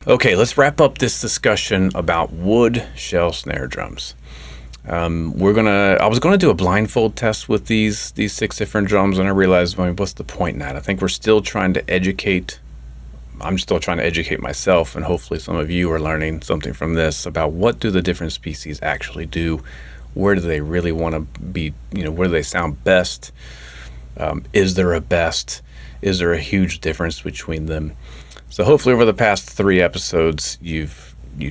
Okay, let's wrap up this discussion about wood shell snare drums. I was gonna do a blindfold test with these six different drums, and I realized, I mean, what's the point in that? I think we're still trying to educate. I'm still trying to educate myself, and hopefully some of you are learning something from this about what do the different species actually do. Where do they really want to be? Where do they sound best? Is there a best? Is there a huge difference between them? So hopefully over the past 3 episodes, you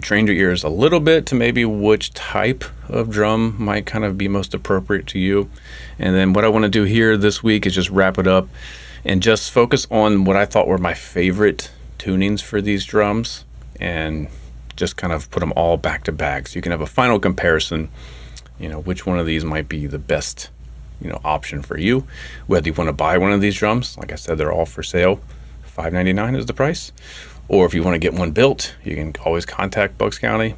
trained your ears a little bit to maybe which type of drum might kind of be most appropriate to you. And then what I want to do here this week is just wrap it up and just focus on what I thought were my favorite tunings for these drums and just kind of put them all back to back so you can have a final comparison, which one of these might be the best, option for you. Whether you want to buy one of these drums, like I said, they're all for sale. $5.99 is the price. Or if you want to get one built, you can always contact Bucks County.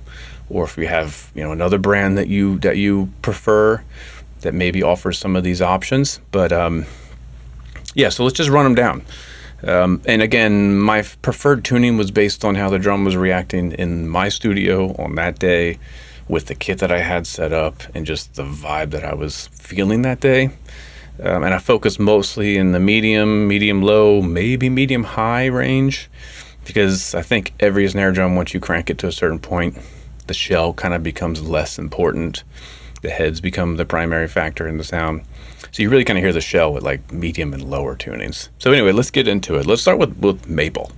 Or if you have, another brand that you prefer that maybe offers some of these options. But so let's just run them down. And again, my preferred tuning was based on how the drum was reacting in my studio on that day with the kit that I had set up and just the vibe that I was feeling that day. And I focused mostly in the medium low, maybe medium high range, because I think every snare drum, once you crank it to a certain point, the shell kind of becomes less important. The heads become the primary factor in the sound. So you really kind of hear the shell with like medium and lower tunings. So anyway, let's get into it. Let's start with maple.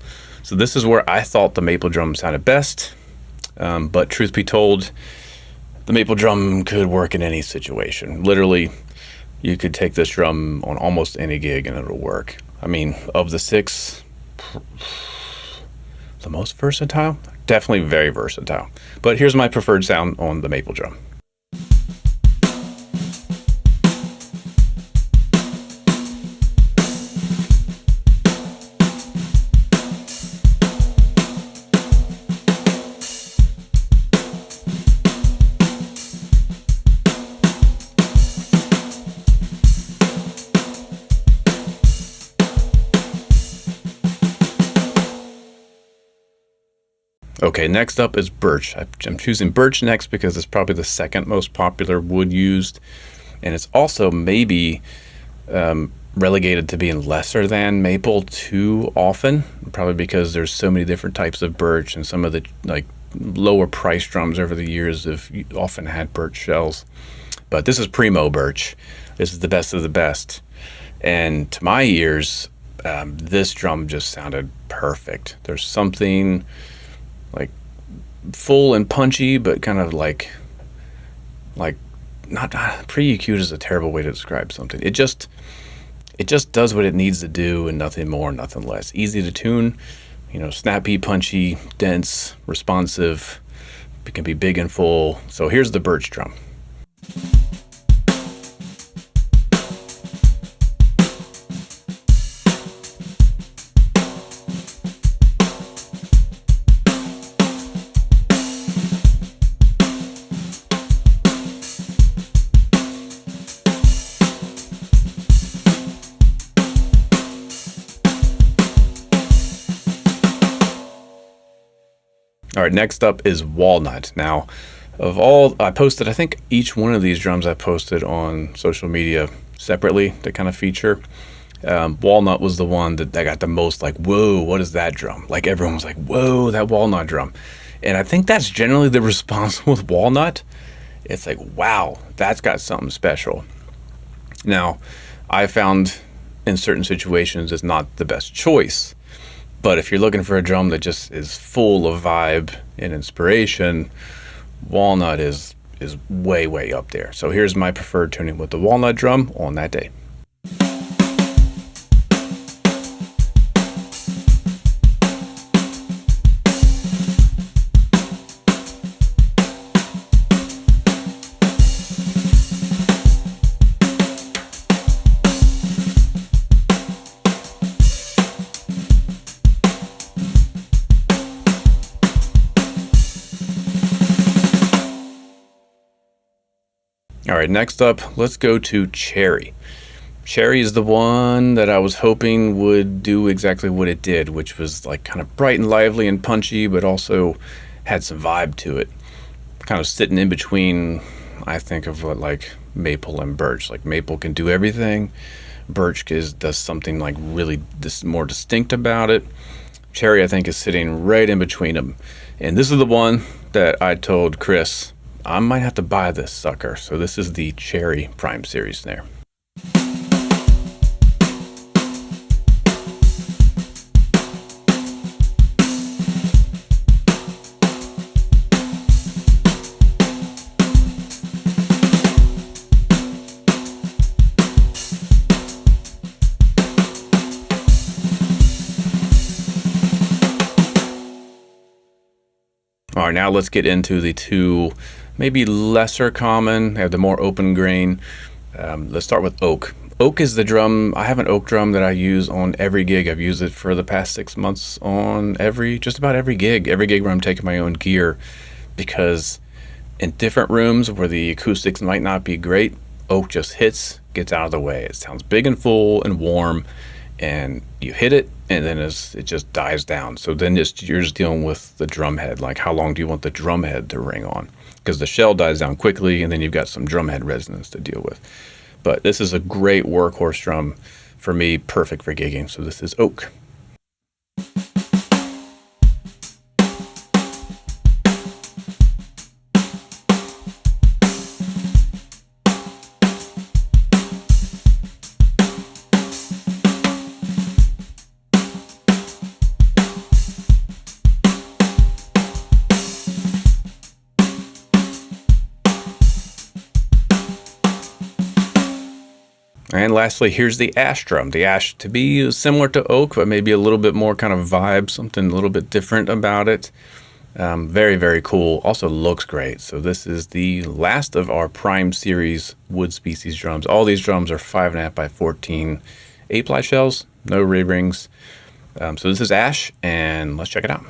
So this is where I thought the maple drum sounded best. But truth be told, the maple drum could work in any situation. Literally, you could take this drum on almost any gig and it'll work. I mean, of the six, the most versatile? Definitely very versatile. But here's my preferred sound on the maple drum. Okay, next up is birch. I'm choosing birch next because it's probably the second most popular wood used, and it's also maybe relegated to being lesser than maple too often, probably because there's so many different types of birch, and some of the lower price drums over the years have often had birch shells. But this is primo birch. This is the best of the best, and to my ears, this drum just sounded perfect. There's something like full and punchy, but kind of like not pre-EQ'd is a terrible way to describe something. It just does what it needs to do and nothing more, nothing less. Easy to tune, snappy, punchy, dense, responsive. It can be big and full. So here's the birch drum. All right, next up is walnut. Now, of all I posted, I think each one of these drums I posted on social media separately to kind of feature. Walnut was the one that got the most like, whoa, what is that drum? Like everyone was like, whoa, that walnut drum. And I think that's generally the response with walnut. It's like, wow, that's got something special. Now, I found in certain situations it's not the best choice. But if you're looking for a drum that just is full of vibe and inspiration, walnut is way, way up there. So here's my preferred tuning with the walnut drum on that day. All right, next up, let's go to cherry. Cherry is the one that I was hoping would do exactly what it did, which was like kind of bright and lively and punchy, but also had some vibe to it. Kind of sitting in between, I think of what like maple and birch. Like maple can do everything. Birch does something like really more distinct about it. Cherry, I think, is sitting right in between them. And this is the one that I told Chris, I might have to buy this sucker. So this is the Cherry Prime Series snare. All right, now let's get into the two maybe lesser common, have the more open grain. Let's start with oak. Oak is the drum. I have an oak drum that I use on every gig. I've used it for the past 6 months on just about every gig where I'm taking my own gear, because in different rooms where the acoustics might not be great, oak just hits, gets out of the way. It sounds big and full and warm, and you hit it, and then it just dies down. So then you're just dealing with the drum head. Like, how long do you want the drum head to ring on? Because the shell dies down quickly, and then you've got some drum head resonance to deal with. But this is a great workhorse drum for me, perfect for gigging. So this is oak. And lastly, here's the ash drum. The ash, to be similar to oak, but maybe a little bit more kind of vibe, something a little bit different about it. Very, very cool. Also looks great. So this is the last of our Prime Series wood species drums. All these drums are 5.5 by 14 8-ply shells, no rib rings. So this is ash, and let's check it out.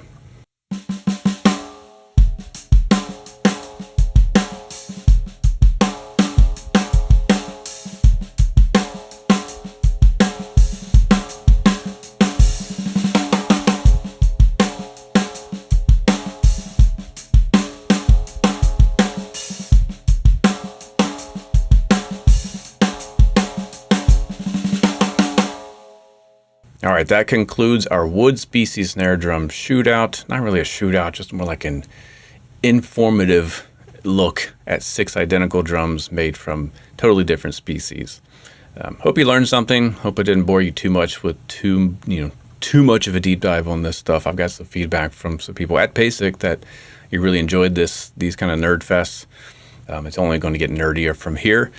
All right, that concludes our wood species snare drum shootout. Not really a shootout, just more like an informative look at 6 identical drums made from totally different species. Hope you learned something. Hope it didn't bore you too much with too much of a deep dive on this stuff. I've got some feedback from some people at PASIC that you really enjoyed these kind of nerd fests. It's only going to get nerdier from here.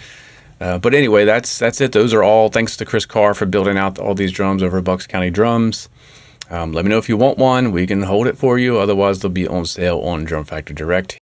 But anyway, that's it. Those are all thanks to Chris Carr for building out all these drums over at Bucks County Drums. Let me know if you want one. We can hold it for you. Otherwise, they'll be on sale on Drum Factory Direct